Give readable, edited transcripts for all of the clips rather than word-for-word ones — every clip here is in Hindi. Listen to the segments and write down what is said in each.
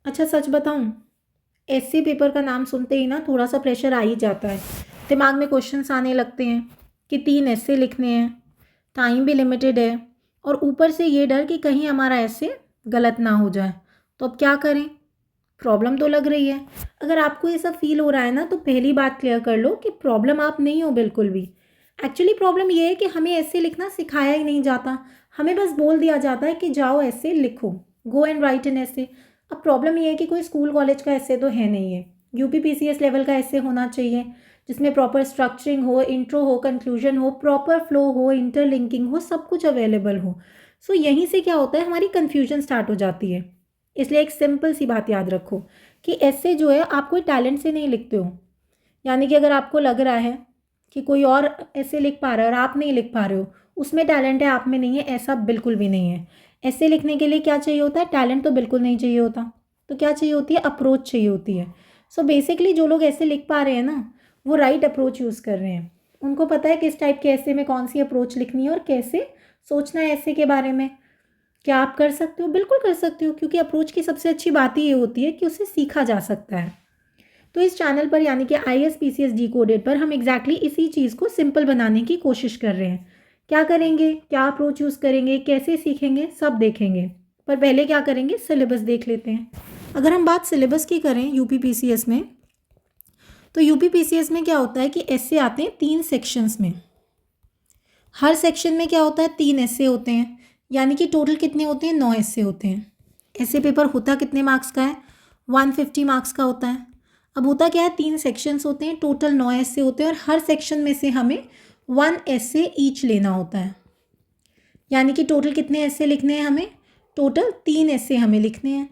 अच्छा सच बताऊं, एसए पेपर का नाम सुनते ही ना थोड़ा सा प्रेशर आ ही जाता है। दिमाग में क्वेश्चंस आने लगते हैं कि 3 एसए लिखने हैं, टाइम भी लिमिटेड है, और ऊपर से ये डर कि कहीं हमारा एसए गलत ना हो जाए। तो अब क्या करें? प्रॉब्लम तो लग रही है। अगर आपको ये सब फील हो रहा है ना, तो पहली बात क्लियर कर लो कि प्रॉब्लम आप नहीं हो बिल्कुल भी। एक्चुअली प्रॉब्लम ये है कि हमें ऐसे लिखना सिखाया ही नहीं जाता। हमें बस बोल दिया जाता है कि जाओ ऐसे लिखो, गो एंड राइट एन ऐसे। अब प्रॉब्लम ये है कि कोई स्कूल कॉलेज का ऐसे तो है नहीं है। यूपीपीसीएस लेवल का ऐसे होना चाहिए जिसमें प्रॉपर स्ट्रक्चरिंग हो, इंट्रो हो, कंक्लूजन हो, प्रॉपर फ्लो हो, इंटरलिंकिंग हो, सब कुछ अवेलेबल हो। सो यहीं से क्या होता है, हमारी कन्फ्यूजन स्टार्ट हो जाती है। इसलिए एक सिंपल सी बात याद रखो कि ऐसे जो है आप कोई टैलेंट से नहीं लिखते हो। यानी कि अगर आपको लग रहा है कि कोई और ऐसे लिख पा रहा है और आप नहीं लिख पा रहे हो, उसमें टैलेंट है, आप में नहीं है, ऐसा बिल्कुल भी नहीं है। ऐसे लिखने के लिए क्या चाहिए होता है? टैलेंट तो बिल्कुल नहीं चाहिए होता। तो क्या चाहिए होती है? अप्रोच चाहिए होती है। सो बेसिकली जो लोग ऐसे लिख पा रहे हैं ना, वो राइट अप्रोच यूज़ कर रहे हैं। उनको पता है किस टाइप के ऐसे में कौन सी अप्रोच लिखनी है और कैसे सोचना है ऐसे के बारे में। क्या आप कर सकते हो? बिल्कुल कर सकते हो, क्योंकि अप्रोच की सबसे अच्छी बात ही ये होती है कि उसे सीखा जा सकता है। तो इस चैनल पर यानी कि ISPCS डिकोडेड पर हम एग्जैक्टली इसी चीज़ को सिंपल बनाने की कोशिश कर रहे हैं। क्या करेंगे, क्या अप्रोच यूज़ करेंगे, कैसे सीखेंगे, सब देखेंगे। पर पहले क्या करेंगे, सिलेबस देख लेते हैं। अगर हम बात सिलेबस की करें यूपीपीसीएस में, तो यूपीपीसीएस में क्या होता है कि ऐसे आते हैं 3 सेक्शंस में। हर सेक्शन में क्या होता है, 3 ऐसे होते हैं। यानी कि टोटल कितने होते हैं? 9 ऐसे होते हैं। ऐसे पेपर होता कितने मार्क्स का है? 150 मार्क्स का होता है। अब होता क्या है, 3 सेक्शंस होते हैं, टोटल 9 ऐसे होते हैं, और हर सेक्शन में से हमें 1 ऐसे ईच लेना होता है। यानी कि टोटल कितने ऐसे लिखने हैं हमें? टोटल 3 ऐसे हमें लिखने हैं।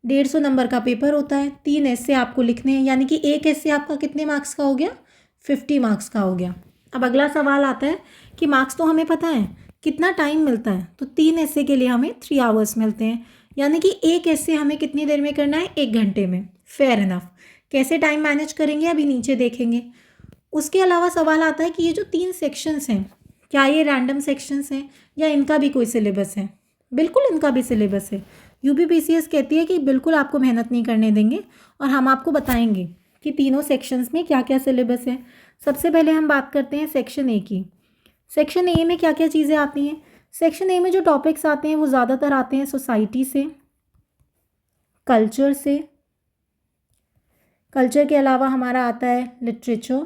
150 नंबर का पेपर होता है, 3 ऐसे आपको लिखने हैं। यानी कि एक ऐसे आपका कितने मार्क्स का हो गया? 50 मार्क्स का हो गया। अब अगला सवाल आता है कि मार्क्स तो हमें पता है, कितना टाइम मिलता है? तो 3 ऐसे के लिए हमें 3 आवर्स मिलते हैं। यानी कि एक ऐसे हमें कितनी देर में करना है? 1 घंटे में। Fair enough. कैसे टाइम मैनेज करेंगे अभी नीचे देखेंगे। उसके अलावा सवाल आता है कि ये जो 3 सेक्शंस हैं, क्या ये रैंडम सेक्शंस हैं या इनका भी कोई सिलेबस है? बिल्कुल इनका भी सिलेबस है। यूपीपीसीएस कहती है कि बिल्कुल आपको मेहनत नहीं करने देंगे और हम आपको बताएंगे कि तीनों सेक्शंस में क्या क्या सिलेबस है। सबसे पहले हम बात करते हैं सेक्शन ए की। सेक्शन ए में क्या क्या चीज़ें आती हैं? सेक्शन ए में जो टॉपिक्स आते हैं वो ज़्यादातर आते हैं सोसाइटी से, कल्चर से। कल्चर के अलावा हमारा आता है लिटरेचर।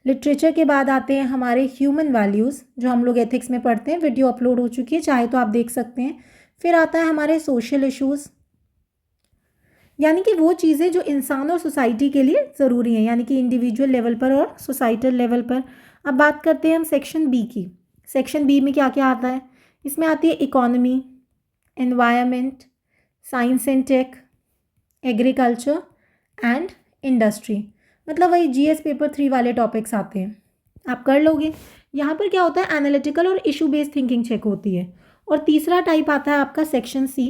लिटरेचर के बाद आते हैं हमारे ह्यूमन वैल्यूज़, जो हम लोग एथिक्स में पढ़ते हैं। वीडियो अपलोड हो चुकी है, चाहे तो आप देख सकते हैं। फिर आता है हमारे सोशल इश्यूज़, यानी कि वो चीज़ें जो इंसान और सोसाइटी के लिए ज़रूरी हैं, यानी कि इंडिविजुअल लेवल पर और सोसाइटल लेवल पर। अब बात करते हैं हम सेक्शन बी की। सेक्शन बी में क्या क्या आता है? इसमें आती है economy, environment, science and tech, agriculture and industry. मतलब वही GS पेपर 3 वाले टॉपिक्स आते हैं, आप कर लोगे। यहाँ पर क्या होता है, एनालिटिकल और इशू बेस्ड थिंकिंग चेक होती है। और तीसरा टाइप आता है आपका सेक्शन सी,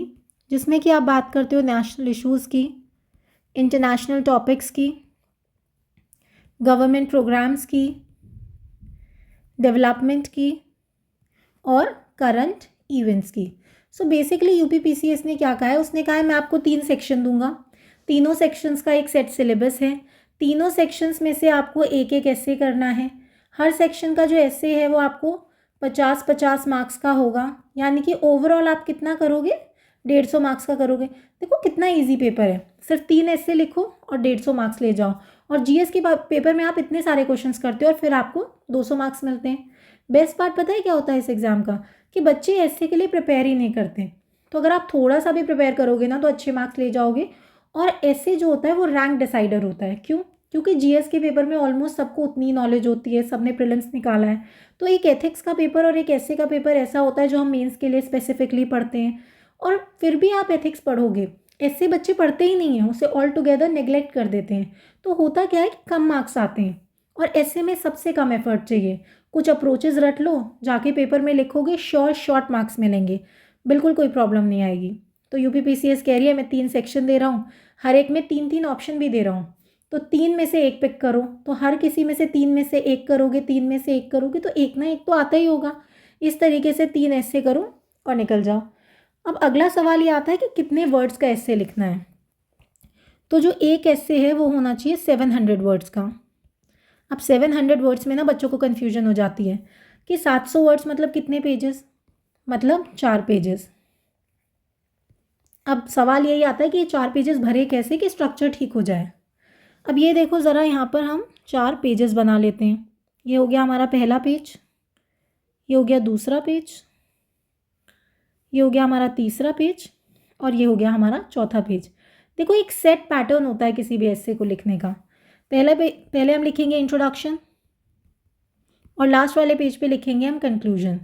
जिसमें कि आप बात करते हो नेशनल इश्यूज़ की, इंटरनेशनल टॉपिक्स की, गवर्नमेंट प्रोग्राम्स की, डेवलपमेंट की, और करंट इवेंट्स की। सो बेसिकली यूपीपीसीएस ने क्या कहा है, उसने कहा है मैं आपको 3 सेक्शन दूंगा। तीनों सेक्शंस का एक सेट सिलेबस है। तीनों सेक्शंस में से आपको एक एक ऐसे करना है। हर सेक्शन का जो ऐसे है वो आपको 50-50 मार्क्स का होगा। यानी कि ओवरऑल आप कितना करोगे? 150 मार्क्स का करोगे। देखो कितना ईजी पेपर है, सिर्फ 3 ऐसे लिखो और 150 मार्क्स ले जाओ। और GS के पेपर में आप इतने सारे क्वेश्चंस करते हो और फिर आपको 200 मार्क्स मिलते हैं। बेस्ट पार्ट पता है क्या होता है इस एग्ज़ाम का, कि बच्चे ऐसे के लिए प्रिपेयर ही नहीं करते। तो अगर आप थोड़ा सा भी प्रिपेयर करोगे ना, तो अच्छे मार्क्स ले जाओगे। और ऐसे जो होता है वो रैंक डिसाइडर होता है। क्यों? क्योंकि GS के पेपर में ऑलमोस्ट सबको उतनी नॉलेज होती है, सबने प्रीलिम्स निकाला है। तो एक एथिक्स का पेपर और एक ऐसे का पेपर ऐसा होता है जो हम मेंस के लिए स्पेसिफिकली पढ़ते हैं। और फिर भी आप एथिक्स पढ़ोगे, ऐसे बच्चे पढ़ते ही नहीं हैं, उसे ऑल टुगेदर नेग्लेक्ट कर देते हैं। तो होता क्या है कि कम मार्क्स आते हैं। और ऐसे में सबसे कम एफर्ट चाहिए। कुछ अप्रोचेस रट लो, जाके पेपर में लिखोगे, श्योर शॉर्ट मार्क्स मिलेंगे, बिल्कुल कोई प्रॉब्लम नहीं आएगी। तो यूपीपीसीएस कह रही है मैं 3 सेक्शन दे रहा हूँ, हर एक में 3-3 ऑप्शन भी दे रहा हूँ। तो 3 में से एक पिक करो, तो हर किसी में से 3 में से एक करोगे, 3 में से एक करोगे तो एक ना एक तो आता ही होगा। इस तरीके से 3 ऐसे करो और निकल जाओ। अब अगला सवाल ये आता है कि कितने वर्ड्स का ऐसे लिखना है। तो जो एक ऐसे है वो होना चाहिए 700 वर्ड्स का। अब 700 वर्ड्स में ना बच्चों को कन्फ्यूजन हो जाती है कि 700 वर्ड्स मतलब कितने पेजेस, मतलब 4 पेजेस। अब सवाल यही आता है कि ये 4 पेजेस भरे कैसे कि स्ट्रक्चर ठीक हो जाए। अब ये देखो ज़रा, यहाँ पर हम 4 पेजेस बना लेते हैं। ये हो गया हमारा पहला पेज, ये हो गया दूसरा पेज, ये हो गया हमारा तीसरा पेज, और ये हो गया हमारा चौथा पेज। देखो एक सेट पैटर्न होता है किसी भी ऐसे को लिखने का। पहले हम लिखेंगे इंट्रोडक्शन, और लास्ट वाले पेज पे लिखेंगे हम कंक्लूजन।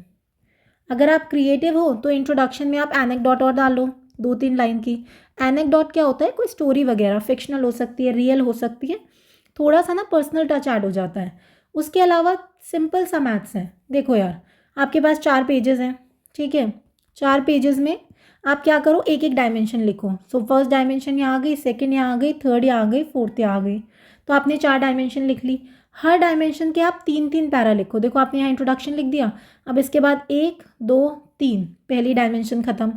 अगर आप क्रिएटिव हो तो इंट्रोडक्शन में आप एनेक्डोट और डालो 2-3 लाइन की। एनेक्डोट क्या होता है, कोई स्टोरी वगैरह, फिक्शनल हो सकती है, रियल हो सकती है, थोड़ा सा ना पर्सनल टच ऐड हो जाता है। उसके अलावा सिंपल सा मैथ्स है। देखो यार, आपके पास 4 पेजेस हैं, ठीक है। 4 पेजेस में आप क्या करो, एक एक डायमेंशन लिखो। सो फर्स्ट डायमेंशन यहाँ आ गई, सेकेंड यहाँ आ गई, थर्ड यहाँ आ गई, फोर्थ यहाँ आ गई। तो आपने 4 डायमेंशन लिख ली। हर डायमेंशन के आप 3-3 पैरा लिखो। देखो आपने यहाँ इंट्रोडक्शन लिख दिया, अब इसके बाद 1 2 3 पहली डायमेंशन ख़त्म,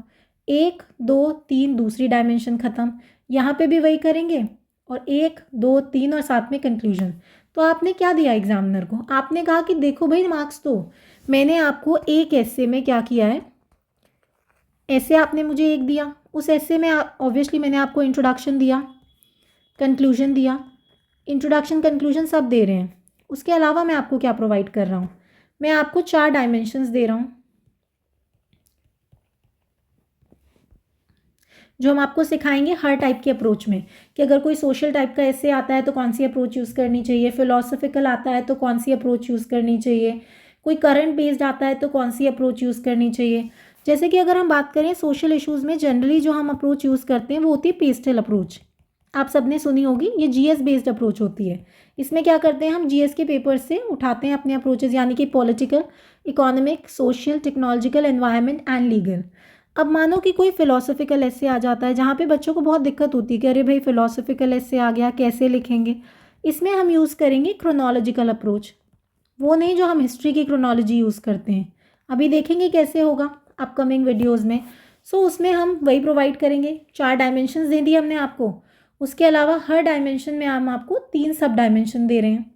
1 2 3 दूसरी डायमेंशन ख़त्म। यहाँ पे भी वही करेंगे, और 1 2 3 और साथ में कंक्लूजन। तो आपने क्या दिया एग्जामिनर को, आपने कहा कि देखो भाई मार्क्स दो। मैंने आपको एक ऐसे में क्या किया है, ऐसे आपने मुझे एक दिया, उस ऐसे में ऑब्वियसली मैंने आपको इंट्रोडक्शन दिया, कंक्लूजन दिया। इंट्रोडक्शन कंक्लूजन सब दे रहे हैं। उसके अलावा मैं आपको क्या प्रोवाइड कर रहा हूँ, मैं आपको 4 डायमेंशंस दे रहा हूँ, जो हम आपको सिखाएंगे हर टाइप के अप्रोच में। कि अगर कोई सोशल टाइप का ऐसे आता है तो कौन सी अप्रोच यूज़ करनी चाहिए, फिलोसफिकल आता है तो कौन सी अप्रोच यूज़ करनी चाहिए, कोई करंट बेस्ड आता है तो कौन सी अप्रोच यूज़ करनी चाहिए। जैसे कि अगर हम बात करें सोशल इश्यूज़ में, जनरली जो हम अप्रोच यूज़ करते हैं वो होती है पेस्टल अप्रोच। आप सबने सुनी होगी, ये जीएस बेस्ड अप्रोच होती है। इसमें क्या करते हैं, हम जीएस के पेपर से उठाते हैं अपने अप्रोचेस, यानी कि political, economic, social, technological, environment and legal. अब मानो कि कोई फिलोसफिकल ऐसे आ जाता है जहाँ पे बच्चों को बहुत दिक्कत होती है कि अरे भाई फिलोसफिकल ऐसे आ गया, कैसे लिखेंगे। इसमें हम यूज़ करेंगे क्रोनोलॉजिकल अप्रोच, वो नहीं जो हम हिस्ट्री की क्रोनोलॉजी यूज़ करते हैं। अभी देखेंगे कैसे होगा अपकमिंग वीडियोज़ में। सो उसमें हम वही प्रोवाइड करेंगे। 4 डायमेंशंस दे दिए हमने आपको। उसके अलावा हर डायमेंशन में हम आपको 3 सब डायमेंशन दे रहे हैं,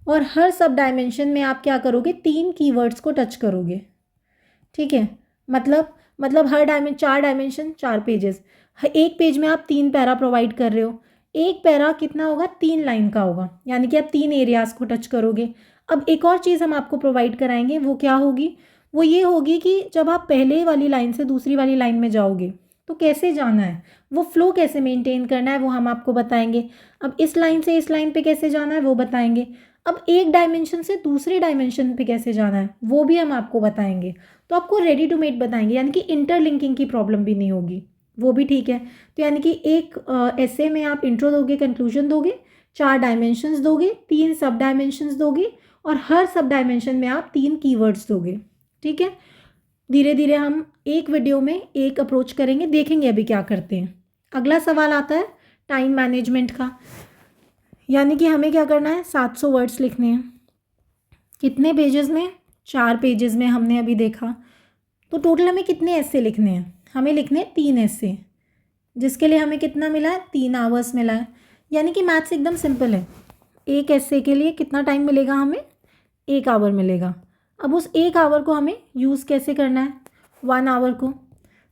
और हर सब डायमेंशन में आप क्या करोगे, 3 कीवर्ड्स को टच करोगे, ठीक है। मतलब हर 4 डायमेंशन 4 पेजेस, एक पेज में आप 3 पैरा प्रोवाइड कर रहे हो। एक पैरा कितना होगा, 3 लाइन का होगा, यानी कि आप 3 एरियाज़ को टच करोगे। अब एक और चीज़ हम आपको प्रोवाइड कराएंगे, वो क्या होगी, वो ये होगी कि जब आप पहले वाली लाइन से दूसरी वाली लाइन में जाओगे तो कैसे जाना है, वो फ्लो कैसे मेंटेन करना है, वो हम आपको बताएंगे। अब इस लाइन से इस लाइन पे कैसे जाना है वो बताएंगे। अब एक डायमेंशन से दूसरे डायमेंशन पे कैसे जाना है वो भी हम आपको बताएंगे। तो आपको रेडी टू मेड बताएंगे, यानी कि इंटरलिंकिंग की प्रॉब्लम भी नहीं होगी, वो भी ठीक है। तो यानी कि एक ऐसे में आप इंट्रो दोगे, कंक्लूजन दोगे, 4 डायमेंशंस दोगे, 3 सब डायमेंशंस दोगे, और हर सब डायमेंशन में आप 3 कीवर्ड्स दोगे, ठीक है। धीरे धीरे हम एक वीडियो में एक अप्रोच करेंगे, देखेंगे अभी क्या करते हैं। अगला सवाल आता है टाइम मैनेजमेंट का, यानी कि हमें क्या करना है, 700 वर्ड्स लिखने हैं। कितने पेजेस में, 4 पेजेस में हमने अभी देखा। तो टोटल हमें कितने ऐसे लिखने हैं, हमें लिखने हैं 3 ऐसे, जिसके लिए हमें कितना मिला है, 3 आवर्स मिला है। यानी कि मैथ्स एकदम सिंपल है। एक ऐसे के लिए कितना टाइम मिलेगा हमें, 1 आवर मिलेगा। अब उस 1 आवर को हमें यूज़ कैसे करना है, 1 आवर को।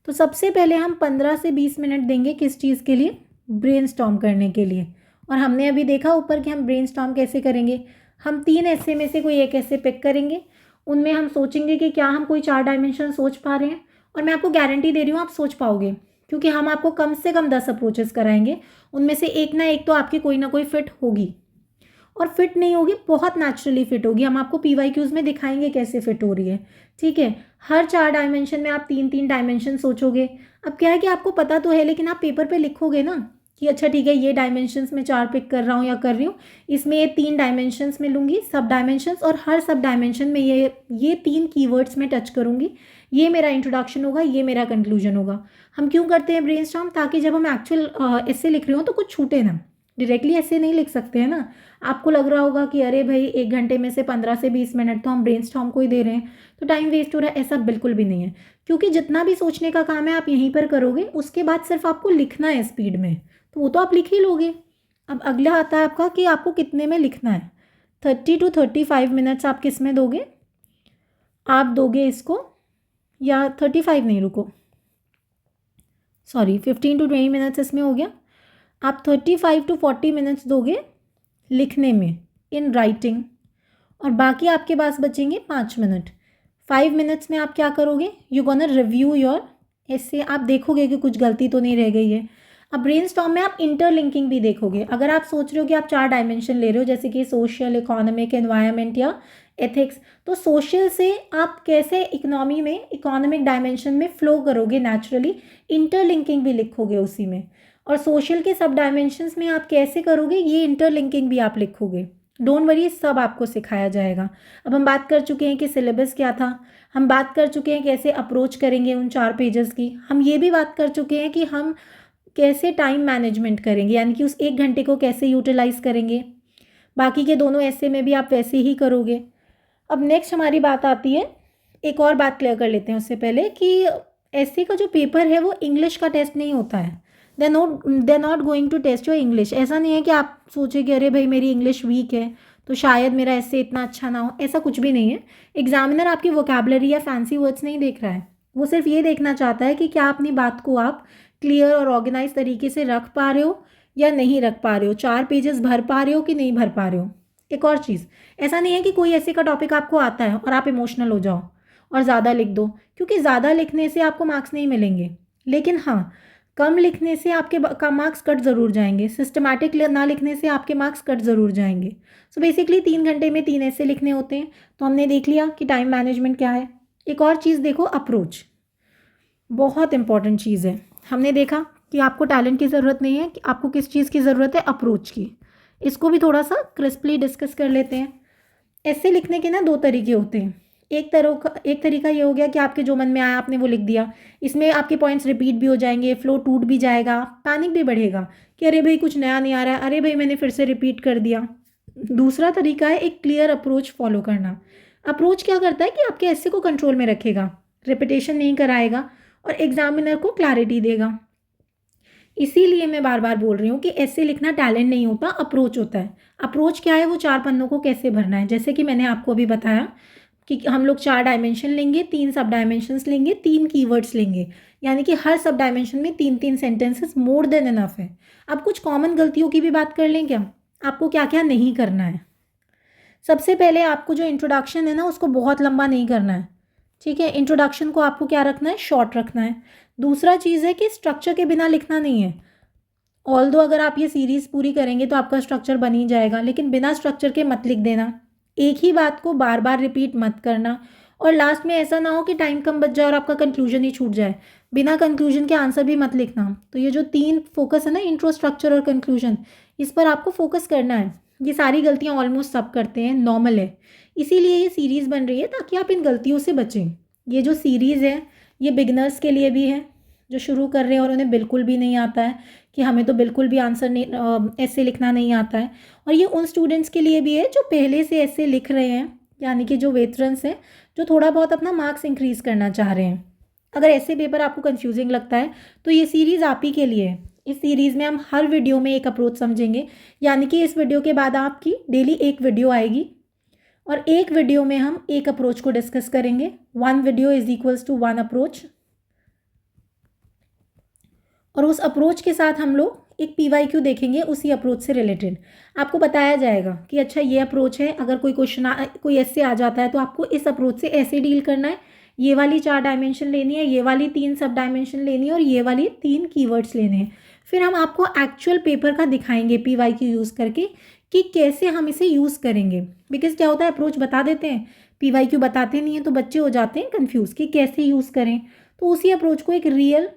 तो सबसे पहले हम 15 से 20 मिनट देंगे किस चीज़ के लिए, ब्रेनस्टॉर्म करने के लिए। और हमने अभी देखा ऊपर कि हम ब्रेनस्टॉर्म कैसे करेंगे। हम 3 ऐसे में से कोई एक ऐसे पिक करेंगे, उनमें हम सोचेंगे कि क्या हम कोई 4 डायमेंशन सोच पा रहे हैं। और मैं आपको गारंटी दे रही हूँ आप सोच पाओगे, क्योंकि हम आपको कम से कम 10 अप्रोचेस कराएंगे, उनमें से एक ना एक तो आपकी कोई ना कोई फिट होगी। और फिट नहीं होगी, बहुत नेचुरली फिट होगी। हम आपको PYQs में दिखाएंगे कैसे फिट हो रही है, ठीक है। हर 4 डायमेंशन में आप 3-3 डायमेंशन सोचोगे। अब क्या है कि आपको पता तो है, लेकिन आप पेपर पे लिखोगे ना कि अच्छा ठीक है, ये डायमेंशंस में 4 पिक कर रहा हूँ या कर रही हूँ, इसमें ये 3 डायमेंशंस में लूँगी सब डायमेंशंस, और हर सब डायमेंशन में ये 3 कीवर्ड्स में टच करूँगी। ये मेरा इंट्रोडक्शन होगा, ये मेरा कंक्लूजन होगा। हम क्यों करते हैं ब्रेनस्टॉर्म, ताकि जब हम एक्चुअल ऐसे लिख रहे हो तो कुछ छूटे ना। डायरेक्टली ऐसे नहीं लिख सकते हैं ना। आपको लग रहा होगा कि अरे भाई 1 घंटे में से 15 से 20 मिनट तो हम ब्रेनस्टॉर्म को ही दे रहे हैं, तो टाइम वेस्ट हो रहा है। ऐसा बिल्कुल भी नहीं है, क्योंकि जितना भी सोचने का काम है आप यहीं पर करोगे, उसके बाद सिर्फ आपको लिखना है स्पीड में, तो वो तो आप लिख ही लोगे। अब अगला आता है आपका कि आपको कितने में लिखना है। 30 to 35 मिनट्स आप किस में दोगे, आप दोगे इसको, या 35 नहीं, रुको, सॉरी, 15 to 20 मिनट्स इसमें हो गया। आप 35 to 40 मिनट्स दोगे लिखने में, इन राइटिंग, और बाकी आपके पास बचेंगे 5 मिनट। 5 मिनट्स में आप क्या करोगे, यू गोना रिव्यू योर ऐसे, आप देखोगे कि कुछ गलती तो नहीं रह गई है। अब ब्रेनस्टॉर्म में आप इंटरलिंकिंग भी देखोगे। अगर आप सोच रहे हो कि आप 4 डायमेंशन ले रहे हो, जैसे कि सोशल, इकोनॉमिक, एनवायरनमेंट या एथिक्स, तो सोशल से आप कैसे इकोनॉमी में, इकोनॉमिक डायमेंशन में फ्लो करोगे नेचुरली, इंटरलिंकिंग भी लिखोगे उसी में। और सोशल के सब डायमेंशंस में आप कैसे करोगे, ये इंटरलिंकिंग भी आप लिखोगे। डोंट वरी, सब आपको सिखाया जाएगा। अब हम बात कर चुके हैं कि सिलेबस क्या था, हम बात कर चुके हैं कैसे अप्रोच करेंगे उन 4 पेजेस की, हम ये भी बात कर चुके हैं कि हम कैसे टाइम मैनेजमेंट करेंगे, यानी कि उस 1 घंटे को कैसे यूटिलाइज करेंगे। बाकी के दोनों ऐसे में भी आप वैसे ही करोगे। अब नेक्स्ट हमारी बात आती है, एक और बात क्लियर कर लेते हैं उससे पहले, कि एसए का जो पेपर है वो इंग्लिश का टेस्ट नहीं होता है। They not going to test your English. ऐसा नहीं है कि आप सोचे कि अरे भाई मेरी इंग्लिश वीक है तो शायद मेरा एसए इतना अच्छा ना हो, ऐसा कुछ भी नहीं है। एग्जामिनर आपकी वोकैबुलरी या फैंसी वर्ड्स नहीं देख रहा है, वो सिर्फ ये देखना चाहता है कि क्या अपनी बात को आप क्लियर और ऑर्गेनाइज तरीके से रख पा रहे हो या नहीं रख पा रहे हो, 4 पेजेस भर पा रहे हो कि नहीं भर पा रहे हो। एक और चीज़, ऐसा नहीं है कि कोई ऐसे का टॉपिक आपको आता है और आप इमोशनल हो जाओ और ज़्यादा लिख दो, क्योंकि ज़्यादा लिखने से आपको मार्क्स नहीं मिलेंगे। लेकिन हाँ, कम लिखने से आपके कम मार्क्स कट ज़रूर जाएंगे, सिस्टमैटिक ना लिखने से आपके मार्क्स कट ज़रूर जाएंगे। सो बेसिकली 3 घंटे में 3 ऐसे लिखने होते हैं। तो हमने देख लिया कि टाइम मैनेजमेंट क्या है। एक और चीज़ देखो, अप्रोच बहुत इंपॉर्टेंट चीज़ है। हमने देखा कि आपको टैलेंट की ज़रूरत नहीं है, कि आपको किस चीज़ की ज़रूरत है, अप्रोच की। इसको भी थोड़ा सा क्रिस्पली डिस्कस कर लेते हैं। ऐसे लिखने के ना 2 तरीके होते हैं। एक तरीका ये हो गया कि आपके जो मन में आया आपने वो लिख दिया, इसमें आपके पॉइंट्स रिपीट भी हो जाएंगे, फ्लो टूट भी जाएगा, पैनिक भी बढ़ेगा कि अरे भाई कुछ नया नहीं आ रहा है, अरे भाई मैंने फिर से रिपीट कर दिया। दूसरा तरीका है एक क्लियर अप्रोच फॉलो करना। अप्रोच क्या करता है कि आपके ऐसे को कंट्रोल में रखेगा, रिपीटेशन नहीं कराएगा और एग्जामिनर को क्लैरिटी देगा। इसीलिए मैं बार बार बोल रही हूँ कि ऐसे लिखना टैलेंट नहीं होता, अप्रोच होता है। अप्रोच क्या है, वो 4 पन्नों को कैसे भरना है। जैसे कि मैंने आपको अभी बताया कि हम लोग 4 डायमेंशन लेंगे, 3 सब डायमेंशंस लेंगे, 3 कीवर्ड्स लेंगे, यानी कि हर सब डायमेंशन में 3-3 सेंटेंसेस मोर देन इनफ है। अब कुछ कॉमन गलतियों की भी बात कर लें क्या, आपको क्या क्या नहीं करना है। सबसे पहले आपको जो इंट्रोडक्शन है ना, उसको बहुत लंबा नहीं करना है, ठीक है। इंट्रोडक्शन को आपको क्या रखना है, शॉर्ट रखना है। दूसरा चीज़ है कि स्ट्रक्चर के बिना लिखना नहीं है। ऑल्दो अगर आप ये सीरीज़ पूरी करेंगे तो आपका स्ट्रक्चर बन ही जाएगा, लेकिन बिना स्ट्रक्चर के मत लिख देना। एक ही बात को बार बार रिपीट मत करना, और लास्ट में ऐसा ना हो कि टाइम कम बच जाए और आपका कंक्लूजन ही छूट जाए। बिना कंक्लूजन के आंसर भी मत लिखना। तो ये जो 3 फोकस है ना, इंट्रो, स्ट्रक्चर और कंक्लूजन, इस पर आपको फोकस करना है। ये सारी गलतियाँ ऑलमोस्ट सब करते हैं, नॉर्मल है। इसीलिए ये सीरीज़ बन रही है ताकि आप इन गलतियों से बचें। ये जो सीरीज़ है ये बिगनर्स के लिए भी है, जो शुरू कर रहे हैं और उन्हें बिल्कुल भी नहीं आता है कि हमें तो बिल्कुल भी आंसर नहीं, ऐसे लिखना नहीं आता है। और ये उन स्टूडेंट्स के लिए भी है जो पहले से ऐसे लिख रहे हैं, यानी कि जो वेटरन्स हैं, जो थोड़ा बहुत अपना मार्क्स इंक्रीज़ करना चाह रहे हैं। अगर ऐसे पेपर आपको कंफ्यूजिंग लगता है तो ये सीरीज़ आप ही के लिए है। इस सीरीज़ में हम हर वीडियो में एक अप्रोच समझेंगे, यानी कि इस वीडियो के बाद आपकी डेली एक वीडियो आएगी और एक वीडियो में हम एक अप्रोच को डिस्कस करेंगे। 1 video is equals to 1 approach, और उस अप्रोच के साथ हम लोग एक PYQ देखेंगे उसी अप्रोच से रिलेटेड। आपको बताया जाएगा कि अच्छा ये अप्रोच है, अगर कोई क्वेश्चन कोई ऐसे आ जाता है तो आपको इस अप्रोच से ऐसे डील करना है, ये वाली 4 डायमेंशन लेनी है, ये वाली 3 सब डायमेंशन लेनी है और ये वाली 3 कीवर्ड्स लेने हैं। फिर हम आपको एक्चुअल पेपर का दिखाएंगे PYQ यूज़ करके कि कैसे हम इसे यूज़ करेंगे। बिकॉज क्या होता है, अप्रोच बता देते हैं, PYQ बताते नहीं हैं, तो बच्चे हो जाते हैं कन्फ्यूज़ कि कैसे यूज़ करें। तो उसी अप्रोच को एक रियल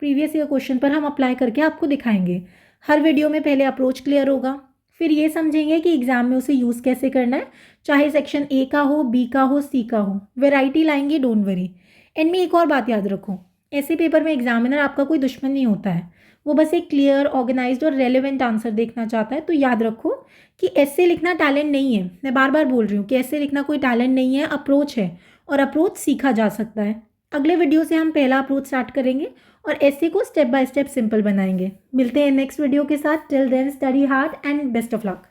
प्रीवियस ईयर क्वेश्चन पर हम अप्लाई करके आपको दिखाएंगे। हर वीडियो में पहले अप्रोच क्लियर होगा, फिर ये समझेंगे कि एग्जाम में उसे यूज़ कैसे करना है, चाहे सेक्शन A का हो, B का हो, C का हो। वैरायटी लाएंगे, डोंट वरी। एंड में एक और बात याद रखो, ऐसे पेपर में एग्जामिनर आपका कोई दुश्मन नहीं होता है, वो बस एक क्लियर, ऑर्गेनाइज्ड और रेलेवेंट आंसर देखना चाहता है। तो याद रखो कि ऐसे लिखना टैलेंट नहीं है। मैं बार बार बोल रही हूँ कि ऐसे लिखना कोई टैलेंट नहीं है, अप्रोच है, और अप्रोच सीखा जा सकता है। अगले वीडियो से हम पहला अप्रोच स्टार्ट करेंगे और ऐसे को स्टेप बाय स्टेप सिंपल बनाएंगे। मिलते हैं नेक्स्ट वीडियो के साथ। Till then study hard and best of luck.